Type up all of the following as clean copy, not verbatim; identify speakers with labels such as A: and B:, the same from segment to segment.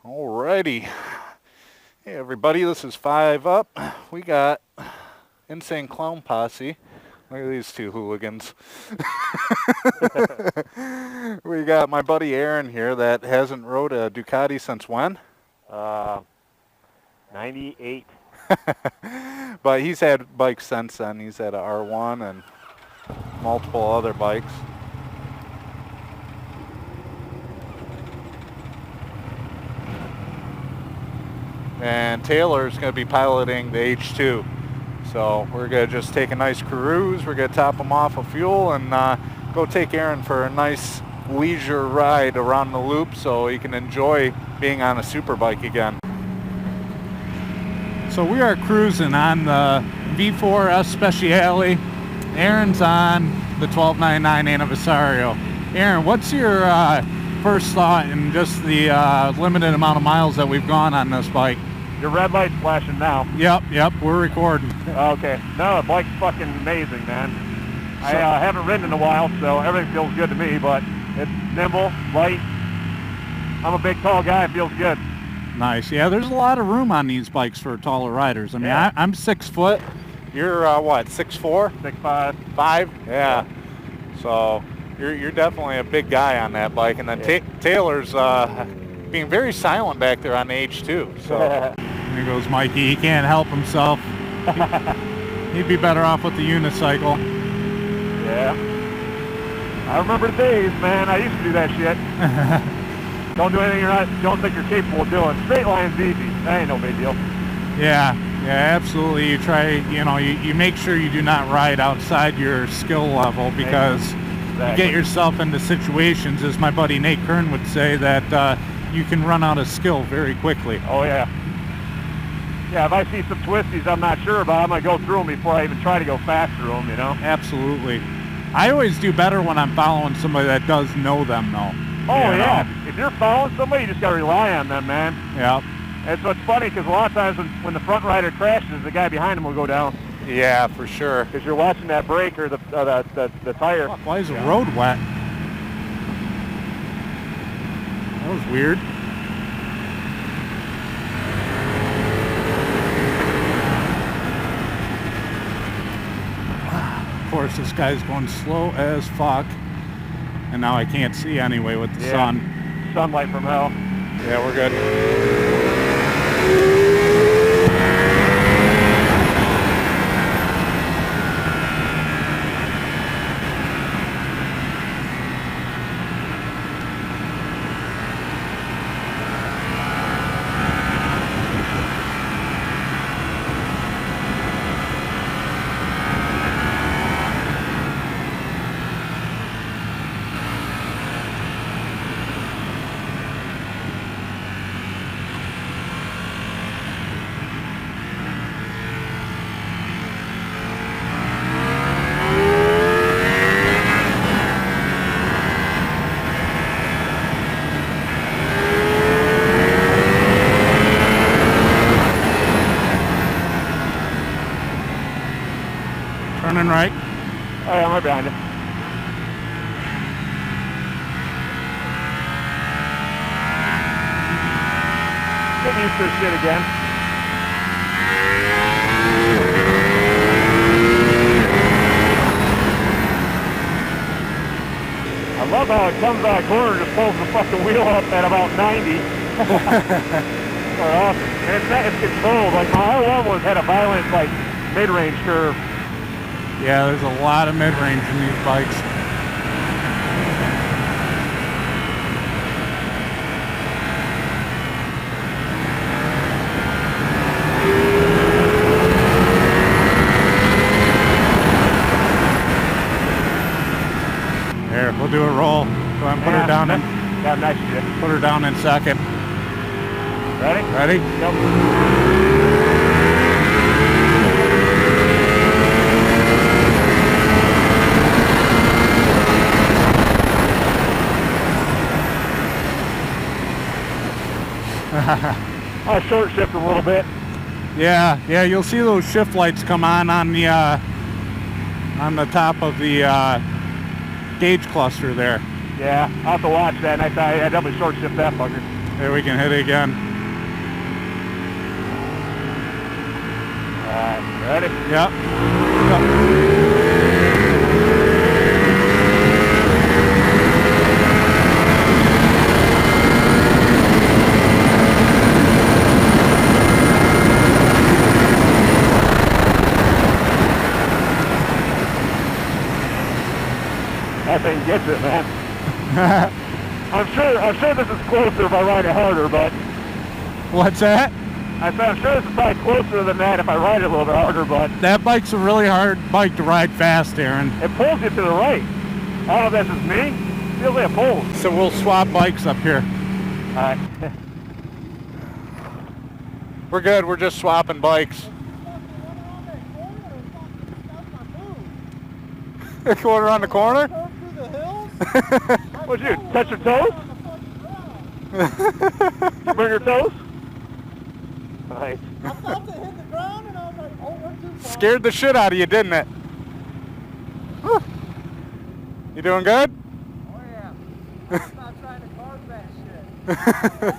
A: Alrighty. Hey everybody, this is 5 Up. We got Insane Clown Posse. Look at these two hooligans. We got my buddy Aaron here that hasn't rode a Ducati since when?
B: 98.
A: But he's had bikes since then. He's had a R1 and multiple other bikes. And Taylor's going to be piloting the H2. So we're going to just take a nice cruise. We're going to top him off of fuel and go take Aaron for a nice leisure ride around the loop so he can enjoy being on a super bike again. So we are cruising on the V4S Speciale. Aaron's on the 1299 Anniversario. Aaron, what's your first thought in just the limited amount of miles that we've gone on this bike?
B: Your red light's flashing now.
A: Yep, we're recording.
B: Okay. No, the bike's fucking amazing, man. I haven't ridden in a while, so everything feels good to me, but it's nimble, light. I'm a big, tall guy. It feels good.
A: Nice. Yeah, there's a lot of room on these bikes for taller riders. I mean,
B: Yeah.
A: I'm 6 foot. You're what, 6'4"?
B: 6'5".
A: 5? Yeah. So you're definitely a big guy on that bike. And then Taylor's being very silent back there on the H2. So there goes Mikey. He can't help himself. He'd be better off with the unicycle.
B: Yeah. I remember the days, man. I used to do that shit. Don't do anything don't think you're capable of doing. Straight line's easy. That ain't no big deal.
A: Yeah, absolutely. You try, you make sure you do not ride outside your skill level because you get yourself into situations, as my buddy Nate Kern would say, that you can run out of skill very quickly.
B: Oh, yeah. Yeah, if I see some twisties I'm not sure about, I'm going to go through them before I even try to go fast through them,
A: Absolutely. I always do better when I'm following somebody that does know them, though.
B: Oh, yeah. If you're following somebody, you just got to rely on them, man.
A: Yeah.
B: And so it's funny because a lot of times when the front rider crashes, the guy behind him will go down.
A: Yeah, for sure.
B: Because you're watching that brake or the tire.
A: Fuck, why is the road wet? That was weird. Of course, this guy's going slow as fuck. And now I can't see anyway with the sun.
B: Sunlight from hell.
A: Yeah, we're good. Turning right.
B: Oh, yeah, I'm right behind you. Getting used to this shit again. I love how it comes out of corner and just pulls the fucking wheel up at about 90. Awesome. And it's controlled. Like my R1 had a violent mid-range curve.
A: Yeah, there's a lot of mid-range in these bikes. There, we'll do a roll. Go ahead and put her down in.
B: Yeah, nice shit.
A: Put her down in second.
B: Ready?
A: Ready?
B: Yep. I short shift a little bit.
A: Yeah, you'll see those shift lights come on the top of the gauge cluster there.
B: Yeah, I'll have to watch that. And I definitely short shift that fucker.
A: There, we can hit it again.
B: Alright, ready?
A: Yep.
B: That thing gets it, man. I'm sure this is closer if I ride it harder, but...
A: What's that?
B: I said I'm sure this is probably closer than that if I ride it a little bit harder, but...
A: That bike's a really hard bike to ride fast, Aaron.
B: It pulls you to the right. I don't know if that's just me. It feels like it pulls.
A: So we'll swap bikes up here.
B: Alright.
A: We're good, we're just swapping bikes. Going around the corner?
B: What'd you do? Touch your toes? You burn your toes? Nice.
C: I thought it hit the ground and I was like, oh, we're too far.
A: Scared the shit out of you, didn't it? Whew. You doing good?
C: Oh yeah. I'm not trying to carve that shit.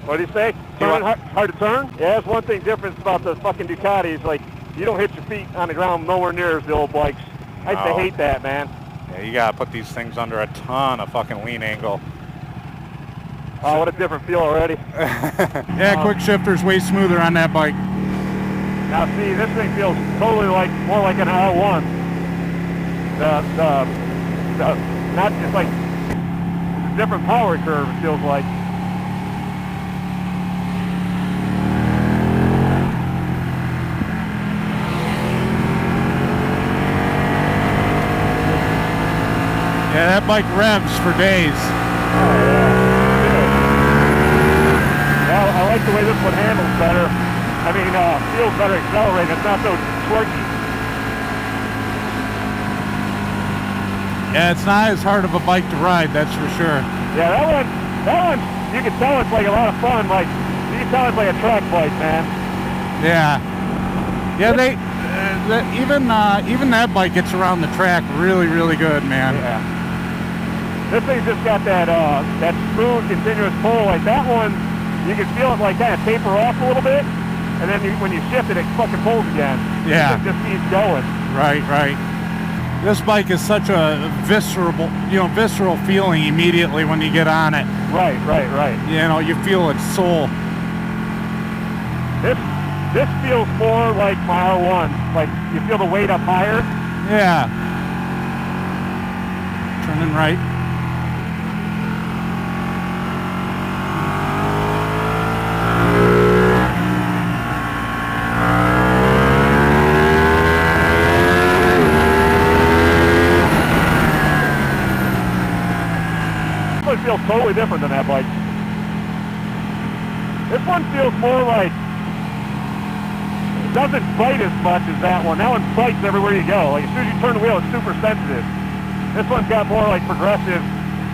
B: What do you say? Turn hard to turn? Yeah, that's one thing difference about the fucking Ducatis. Like, you don't hit your feet on the ground nowhere near as the old bikes. I used to hate that, man.
A: Yeah, you gotta put these things under a ton of fucking lean angle.
B: Oh, what a different feel already.
A: Yeah, quick shifter's way smoother on that bike.
B: Now see, this thing feels totally like, more like an R1. Not just like, it's a different power curve, it feels like.
A: Yeah, that bike revs for days.
B: Oh, yeah. Well, I like the way this one handles better. I mean, feels better accelerated. It's not so twerky.
A: Yeah, it's not as hard of a bike to ride, that's for sure.
B: Yeah, that one, you can tell it's like a lot of fun. Like, you can tell it's like a track bike, man.
A: Yeah. Yeah, even that bike gets around the track really, really good, man.
B: Yeah. This thing's just got that smooth, continuous pull. Like that one, you can feel it like kind of taper off a little bit, and then when you shift it, it fucking pulls again.
A: Yeah.
B: It just keeps going.
A: Right, right. This bike is such a visceral feeling immediately when you get on it.
B: Right.
A: You know, you feel its soul.
B: This feels more like my R1. Like you feel the weight up higher.
A: Yeah. Turning right.
B: This one feels totally different than that bike. This one feels more like, it doesn't bite as much as that one. That one bites everywhere you go. Like as soon as you turn the wheel, it's super sensitive. This one's got more like progressive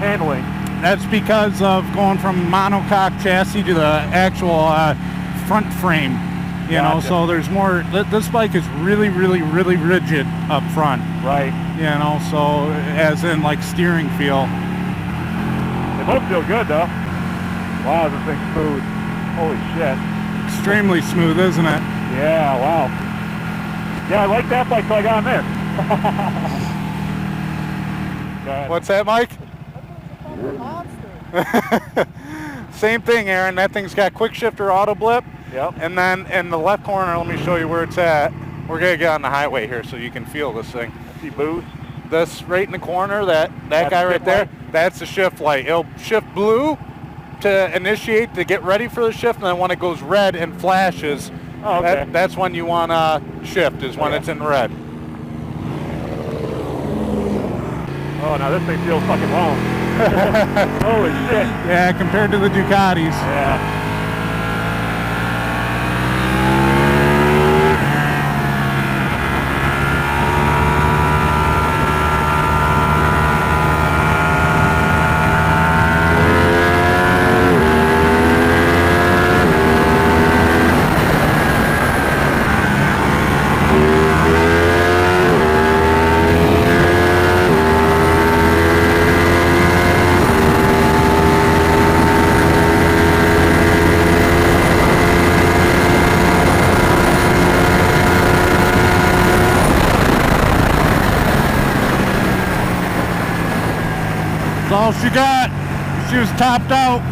B: handling.
A: That's because of going from monocoque chassis to the actual front frame. You know, so there's more. This bike is really, really, really rigid up front.
B: Right.
A: You know, so as in like steering feel.
B: They both feel good though. Wow, this thing's smooth. Holy shit.
A: Extremely smooth, isn't it?
B: Yeah, wow. Yeah, I like that bike till I got on this.
A: What's that, Mike?
C: Monster.
A: Same thing, Aaron. That thing's got quick shifter auto blip.
B: Yep.
A: And then in the left corner, let me show you where it's at. We're gonna get on the highway here so you can feel this thing.
B: I see boost.
A: This right in the corner, that guy right there, that's the shift light. It'll shift blue to initiate, to get ready for the shift, and then when it goes red and flashes, that's when you want to shift, is when it's in red.
B: Oh, now this thing feels fucking long. Holy shit.
A: Yeah, compared to the Ducatis.
B: Yeah.
A: That's all she got. She was topped out.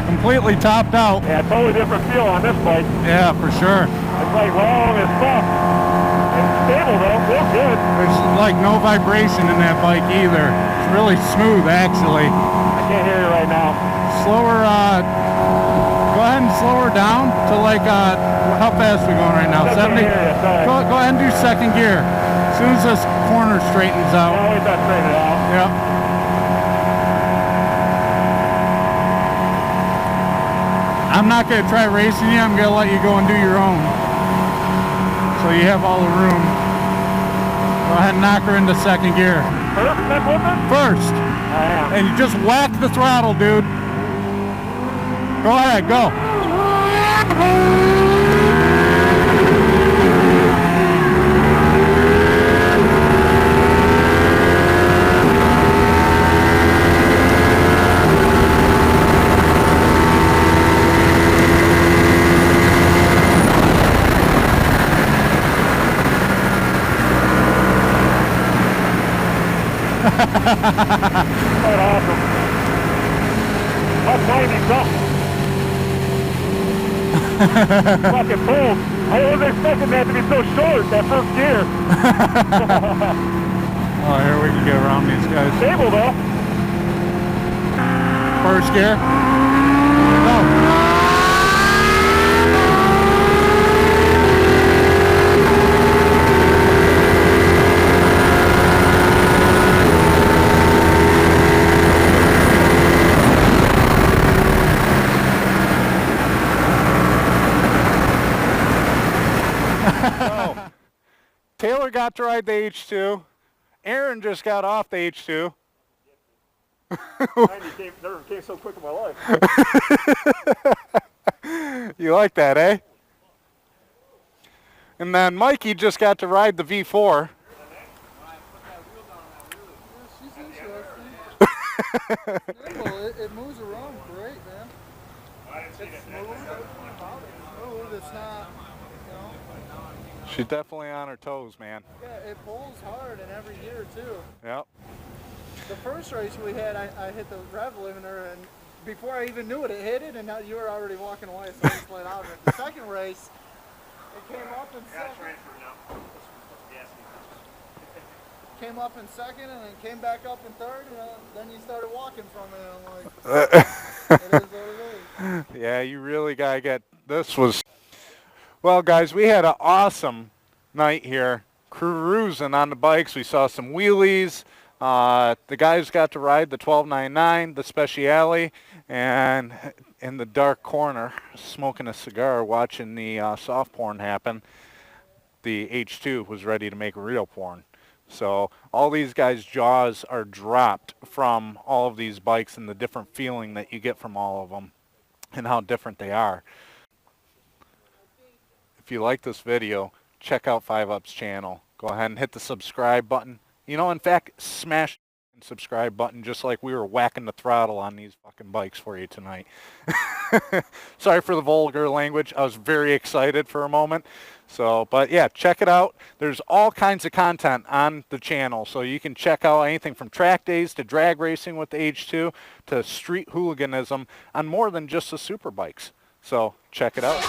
A: Completely topped out.
B: Yeah, totally different feel on this bike.
A: Yeah, for sure.
B: It's like long as fuck. It's stable though, real good.
A: There's like no vibration in that bike either. It's really smooth actually.
B: I can't hear you right now.
A: Slower, go ahead and slow her down to like, how fast are we going right now?
B: I
A: 70?
B: can't hear you, sorry.
A: Go ahead and do second gear. As soon as this corner straightens out.
B: Yeah, wait, that straighten it out.
A: Yep. I'm not going to try racing you. I'm going to let you go and do your own. So you have all the room. Go ahead and knock her into second gear.
B: First, then with it?
A: First.
B: I am.
A: And you just whack the throttle, dude. Go ahead, go.
B: Quite awesome. That's 90 something. Fucking boom. I wasn't expecting that to be so short, that first gear.
A: Oh, here we can get around these guys.
B: Stable though.
A: First gear. Go. So, Taylor got to ride the H2. Aaron just got off the H2.
B: 90 never came so quick in my life.
A: You like that, eh? And then Mikey just got to ride the V4.
C: She's interesting. It moves around great, man. It's smooth. It's not, you know.
A: She's definitely on her toes, man.
C: Yeah, it pulls hard in every gear too.
A: Yep.
C: The first race we had, I hit the rev limiter, and before I even knew it, it hit it, and now you were already walking away, so I just let out of it. The second race, it came up in second. Came up in second, and then came back up in third, and then you started walking from it, and I'm like, it is what it is.
A: Yeah, you really gotta get, this was, well guys, we had an awesome night here, cruising on the bikes. We saw some wheelies. The guys got to ride the 1299, the Speciale, and in the dark corner, smoking a cigar, watching the soft porn happen, the H2 was ready to make real porn. So all these guys' jaws are dropped from all of these bikes and the different feeling that you get from all of them and how different they are. If you like this video, check out 5UP's channel. Go ahead and hit the subscribe button. You know, in fact, smash the subscribe button just like we were whacking the throttle on these fucking bikes for you tonight. Sorry for the vulgar language. I was very excited for a moment. So, but yeah, check it out. There's all kinds of content on the channel. So you can check out anything from track days to drag racing with the H2 to street hooliganism on more than just the super bikes. So check it out.